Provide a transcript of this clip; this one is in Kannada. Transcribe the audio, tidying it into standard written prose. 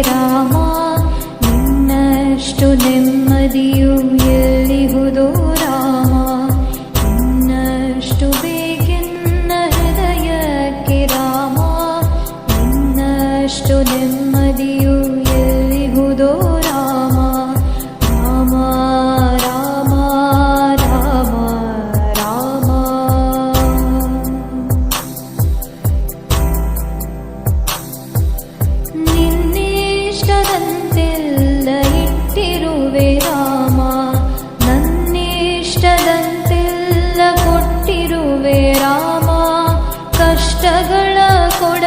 ರಾಮ ನಿನ್ನಷ್ಟು ನೆಮ್ಮದಿಯು ಎಲ್ಲಿಹುದೋ ರಾಮ ನಿನ್ನಷ್ಟು ಬೇಕೆನ್ನ ಹೃದಯಕ್ಕೆ ರಾಮ ನಿನ್ನಷ್ಟು ನೆಮ್ಮದಿಯು ಎಲ್ಲಿಹುದೋ ರಾಮ ರಾಮ ರಾಮ ರಾಮ ರಾಮ ನಿನ್ನಿಷ್ಟದಂತೆಲ್ಲ ಇಟ್ಟಿರುವೆ ರಾಮ ನನ್ನಿಷ್ಟದಂತೆಲ್ಲ ಕೊಟ್ಟಿರುವೆ ರಾಮ ಕಷ್ಟಗಳ ಕೊಡ